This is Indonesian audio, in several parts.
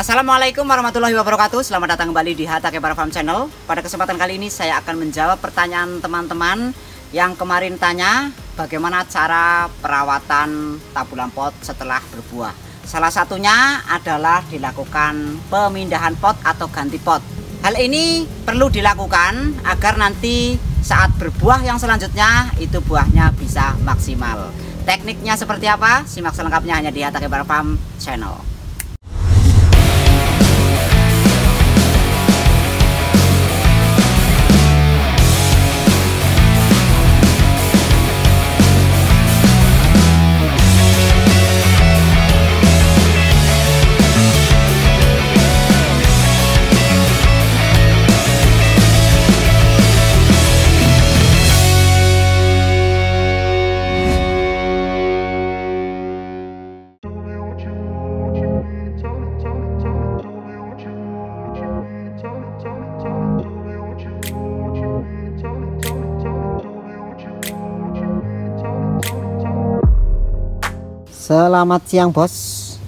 Assalamualaikum warahmatullahi wabarakatuh. Selamat datang kembali di Hatake Para Farm Channel. Pada kesempatan kali ini saya akan menjawab pertanyaan teman-teman yang kemarin tanya bagaimana cara perawatan tabulam pot setelah berbuah. Salah satunya adalah dilakukan pemindahan pot atau ganti pot. Hal ini perlu dilakukan agar nanti saat berbuah yang selanjutnya itu buahnya bisa maksimal. Tekniknya seperti apa? Simak selengkapnya hanya di Hatake Para Farm Channel. Selamat siang bos,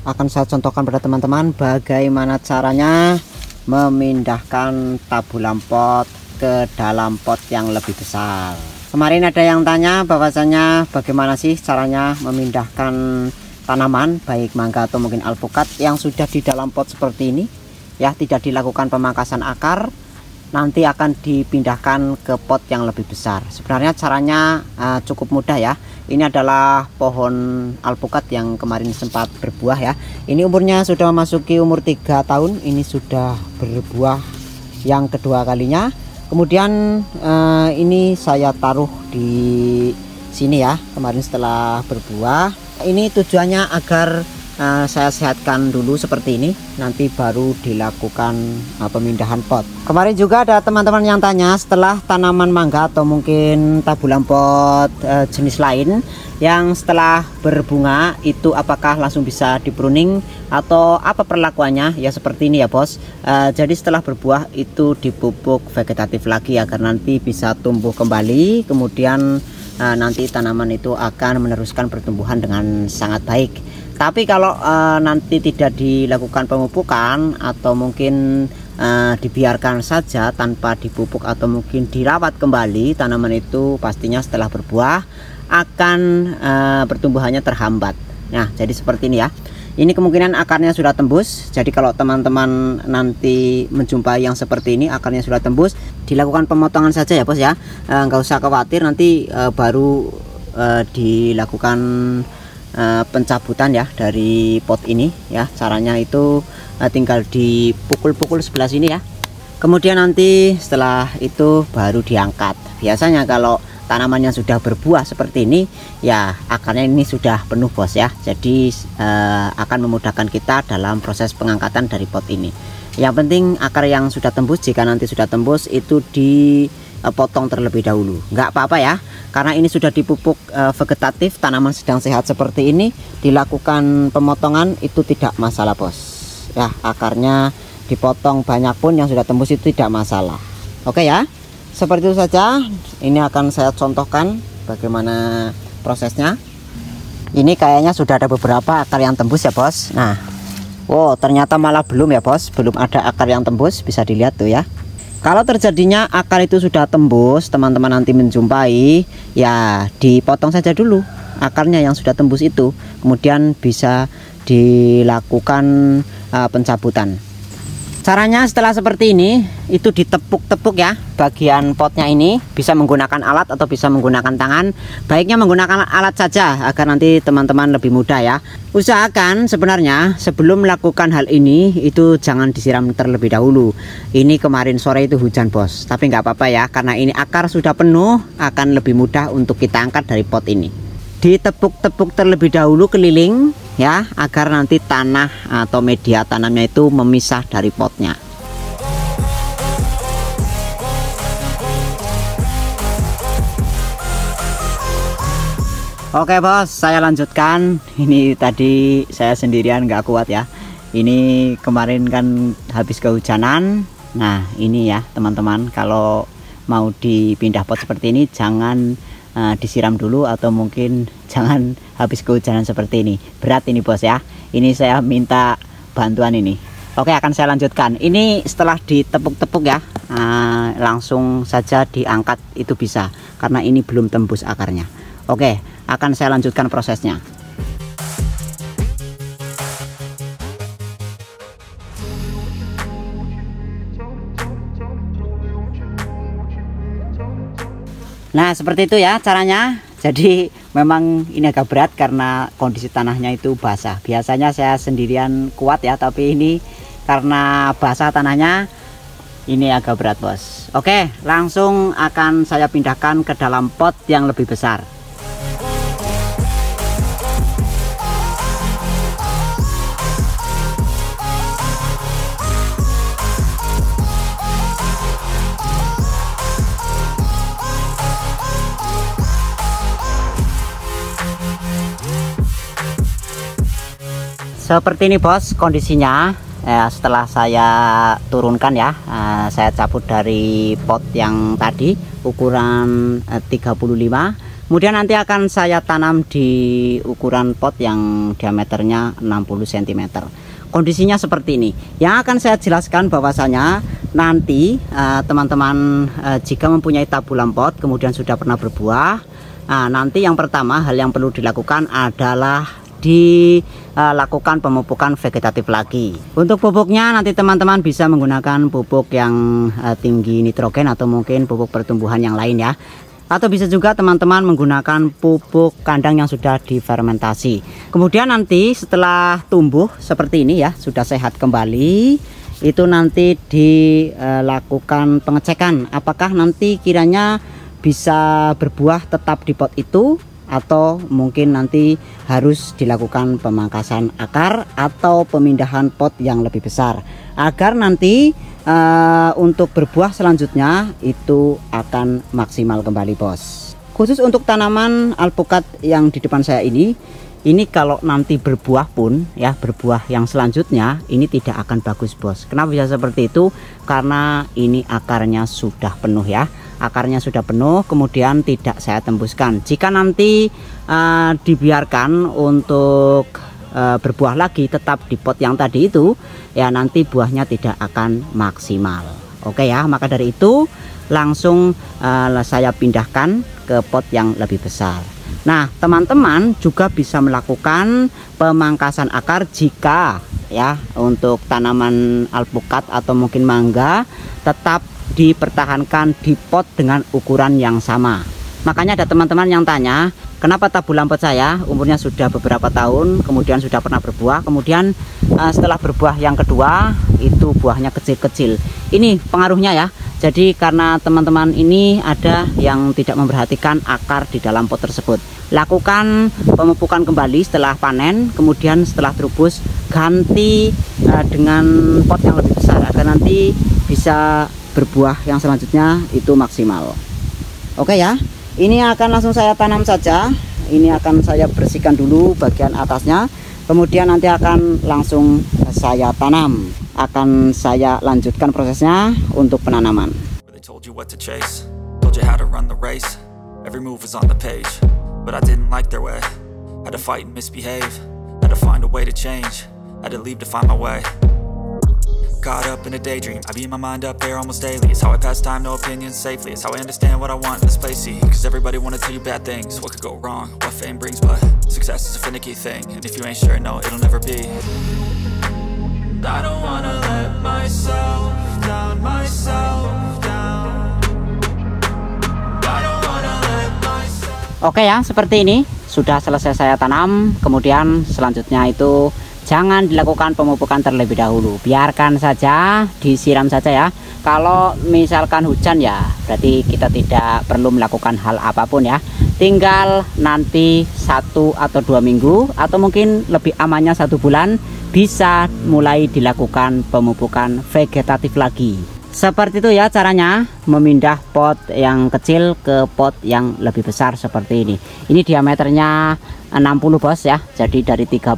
akan saya contohkan pada teman-teman bagaimana caranya memindahkan tabulam pot ke dalam pot yang lebih besar. Kemarin ada yang tanya bahwasanya bagaimana sih caranya memindahkan tanaman baik mangga atau mungkin alpukat yang sudah di dalam pot seperti ini ya, tidak dilakukan pemangkasan akar, nanti akan dipindahkan ke pot yang lebih besar. Sebenarnya caranya cukup mudah ya. Ini adalah pohon alpukat yang kemarin sempat berbuah ya. Ini umurnya sudah memasuki umur 3 tahun. Ini sudah berbuah yang kedua kalinya. Kemudian ini saya taruh di sini ya, kemarin setelah berbuah. Ini tujuannya agar saya sehatkan dulu seperti ini, nanti baru dilakukan pemindahan pot. Kemarin juga ada teman-teman yang tanya setelah tanaman mangga atau mungkin tabulam pot jenis lain yang setelah berbunga itu apakah langsung bisa di pruning atau apa perlakuannya ya. Seperti ini ya bos. Jadi setelah berbuah itu dipupuk vegetatif lagi agar nanti bisa tumbuh kembali, kemudian nanti tanaman itu akan meneruskan pertumbuhan dengan sangat baik. Tapi kalau nanti tidak dilakukan pemupukan atau mungkin dibiarkan saja tanpa dipupuk atau mungkin dirawat kembali, tanaman itu pastinya setelah berbuah akan pertumbuhannya terhambat. Nah, jadi seperti ini ya. Ini kemungkinan akarnya sudah tembus. Jadi kalau teman-teman nanti menjumpai yang seperti ini, akarnya sudah tembus, dilakukan pemotongan saja ya bos ya. Nggak usah khawatir, nanti baru dilakukan pencabutan ya dari pot ini ya. Caranya itu tinggal dipukul-pukul sebelah sini ya. Kemudian nanti setelah itu baru diangkat. Biasanya kalau tanaman yang sudah berbuah seperti ini ya, akarnya ini sudah penuh bos ya. Jadi akan memudahkan kita dalam proses pengangkatan dari pot ini. Yang penting akar yang sudah tembus, jika nanti sudah tembus itu dipotong terlebih dahulu. Nggak apa-apa ya, karena ini sudah dipupuk vegetatif, tanaman sedang sehat seperti ini, dilakukan pemotongan itu tidak masalah bos ya. Akarnya dipotong banyak pun yang sudah tembus itu tidak masalah. Oke ya, seperti itu saja. Ini akan saya contohkan bagaimana prosesnya. Ini kayaknya sudah ada beberapa akar yang tembus ya bos. Nah, wow, ternyata malah belum ya bos, belum ada akar yang tembus, bisa dilihat tuh ya. Kalau terjadinya akar itu sudah tembus, teman-teman nanti menjumpai ya, dipotong saja dulu akarnya yang sudah tembus itu, kemudian bisa dilakukan pencabutan. Caranya setelah seperti ini itu ditepuk-tepuk ya bagian potnya ini, bisa menggunakan alat atau bisa menggunakan tangan. Baiknya menggunakan alat saja agar nanti teman-teman lebih mudah ya. Usahakan sebenarnya sebelum melakukan hal ini itu jangan disiram terlebih dahulu. Ini kemarin sore itu hujan bos, tapi nggak apa-apa ya, karena ini akar sudah penuh, akan lebih mudah untuk kita angkat dari pot ini. Ditepuk-tepuk terlebih dahulu keliling ya, agar nanti tanah atau media tanamnya itu memisah dari potnya. Oke bos, saya lanjutkan. Ini tadi saya sendirian nggak kuat ya. Ini kemarin kan habis kehujanan. Nah ini ya teman-teman, kalau mau dipindah pot seperti ini jangan disiram dulu, atau mungkin jangan habis kehujanan seperti ini. Berat ini bos ya. Ini saya minta bantuan ini. Oke, akan saya lanjutkan. Ini setelah ditepuk-tepuk ya, langsung saja diangkat itu bisa, karena ini belum tembus akarnya. Oke, akan saya lanjutkan prosesnya. Nah seperti itu ya caranya. Jadi memang ini agak berat karena kondisi tanahnya itu basah. Biasanya saya sendirian kuat ya, tapi ini karena basah tanahnya, ini agak berat bos. Oke, langsung akan saya pindahkan ke dalam pot yang lebih besar. Seperti ini bos kondisinya. Setelah saya turunkan ya, saya cabut dari pot yang tadi ukuran 35, kemudian nanti akan saya tanam di ukuran pot yang diameternya 60 cm. Kondisinya seperti ini. Yang akan saya jelaskan bahwasanya nanti teman-teman jika mempunyai tabulam pot kemudian sudah pernah berbuah, nanti yang pertama hal yang perlu dilakukan adalah dilakukan pemupukan vegetatif lagi. Untuk pupuknya nanti teman-teman bisa menggunakan pupuk yang tinggi nitrogen atau mungkin pupuk pertumbuhan yang lain ya. Atau bisa juga teman-teman menggunakan pupuk kandang yang sudah difermentasi. Kemudian nanti setelah tumbuh seperti ini ya, sudah sehat kembali, itu nanti dilakukan pengecekan apakah nanti kiranya bisa berbuah tetap di pot itu, atau mungkin nanti harus dilakukan pemangkasan akar atau pemindahan pot yang lebih besar, agar nanti untuk berbuah selanjutnya itu akan maksimal kembali bos. Khusus untuk tanaman alpukat yang di depan saya ini kalau nanti berbuah pun ya, berbuah yang selanjutnya ini tidak akan bagus bos. Kenapa bisa seperti itu? Karena ini akarnya sudah penuh ya. Akarnya sudah penuh, kemudian tidak saya tembuskan. Jika nanti dibiarkan untuk berbuah lagi tetap di pot yang tadi itu ya, nanti buahnya tidak akan maksimal. Oke ya, maka dari itu langsung saya pindahkan ke pot yang lebih besar. Nah teman-teman juga bisa melakukan pemangkasan akar jika ya untuk tanaman alpukat atau mungkin mangga tetap dipertahankan di pot dengan ukuran yang sama. Makanya ada teman-teman yang tanya, kenapa tabulam pot saya umurnya sudah beberapa tahun kemudian sudah pernah berbuah, kemudian setelah berbuah yang kedua itu buahnya kecil-kecil. Ini pengaruhnya ya. Jadi karena teman-teman ini ada yang tidak memperhatikan akar di dalam pot tersebut. Lakukan pemupukan kembali setelah panen, kemudian setelah terubus ganti dengan pot yang lebih besar agar nanti bisa berbuah yang selanjutnya itu maksimal. Oke ya, ini akan langsung saya tanam saja. Ini akan saya bersihkan dulu bagian atasnya, kemudian nanti akan langsung saya tanam. Akan saya lanjutkan prosesnya untuk penanaman. Caught up in a daydream, I beat my mind up there almost daily. It's how I pass time, no opinions safely. It's how I understand what I want in this place, see. Cause everybody wanna tell you bad things, what could go wrong, what fame brings. But success is a finicky thing, and if you ain't sure, no, it'll never be. I don't wanna let myself down, myself down. I don't wanna let myself. Oke ya, seperti ini sudah selesai saya tanam. Kemudian selanjutnya itu jangan dilakukan pemupukan terlebih dahulu, biarkan saja, disiram saja ya. Kalau misalkan hujan ya berarti kita tidak perlu melakukan hal apapun ya, tinggal nanti 1 atau 2 minggu atau mungkin lebih amannya 1 bulan bisa mulai dilakukan pemupukan vegetatif lagi. Seperti itu ya caranya memindah pot yang kecil ke pot yang lebih besar seperti ini. Ini diameternya 60 bos ya, jadi dari 35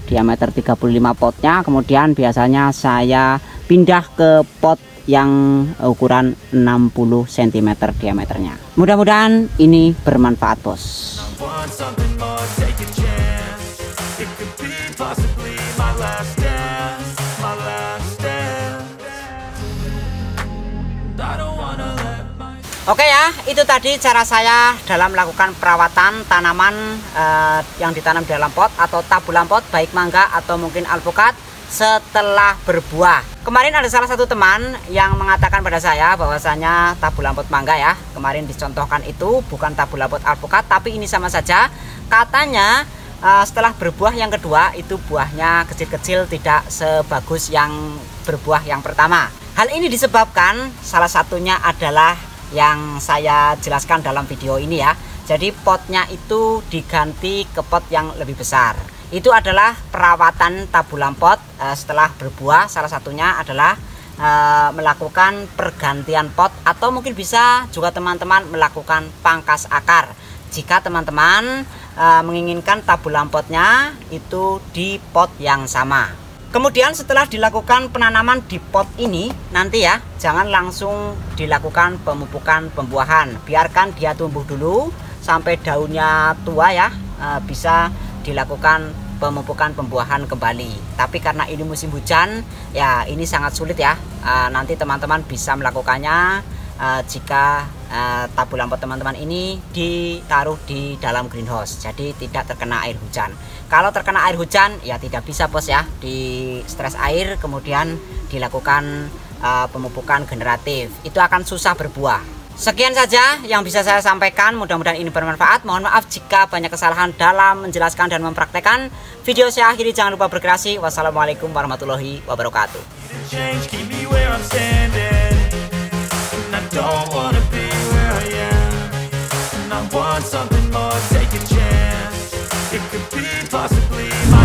diameter 35 potnya, kemudian biasanya saya pindah ke pot yang ukuran 60 cm diameternya. Mudah-mudahan ini bermanfaat bos. Oke ya, itu tadi cara saya dalam melakukan perawatan tanaman yang ditanam di dalam pot atau tabulam pot, baik mangga atau mungkin alpukat setelah berbuah. Kemarin ada salah satu teman yang mengatakan pada saya bahwasanya tabulam pot mangga ya, kemarin dicontohkan itu bukan tabulam pot alpukat, tapi ini sama saja. Katanya setelah berbuah yang kedua itu buahnya kecil-kecil, tidak sebagus yang berbuah yang pertama. Hal ini disebabkan salah satunya adalah yang saya jelaskan dalam video ini ya. Jadi potnya itu diganti ke pot yang lebih besar. Itu adalah perawatan tabulam pot setelah berbuah. Salah satunya adalah melakukan pergantian pot, atau mungkin bisa juga teman-teman melakukan pangkas akar jika teman-teman menginginkan tabulam potnya itu di pot yang sama. Kemudian setelah dilakukan penanaman di pot ini nanti ya, jangan langsung dilakukan pemupukan pembuahan, biarkan dia tumbuh dulu sampai daunnya tua ya, bisa dilakukan pemupukan pembuahan kembali. Tapi karena ini musim hujan ya, ini sangat sulit ya. Nanti teman-teman bisa melakukannya jika tabulam pot teman-teman ini ditaruh di dalam greenhouse, jadi tidak terkena air hujan. Kalau terkena air hujan ya tidak bisa bos ya, di stres air kemudian dilakukan pemupukan generatif, itu akan susah berbuah. Sekian saja yang bisa saya sampaikan, mudah-mudahan ini bermanfaat. Mohon maaf jika banyak kesalahan dalam menjelaskan dan mempraktekkan. Video saya akhiri, jangan lupa berkreasi. Wassalamualaikum warahmatullahi wabarakatuh. Don't wanna be where I am, and I want something more. Take a chance, it could be possibly my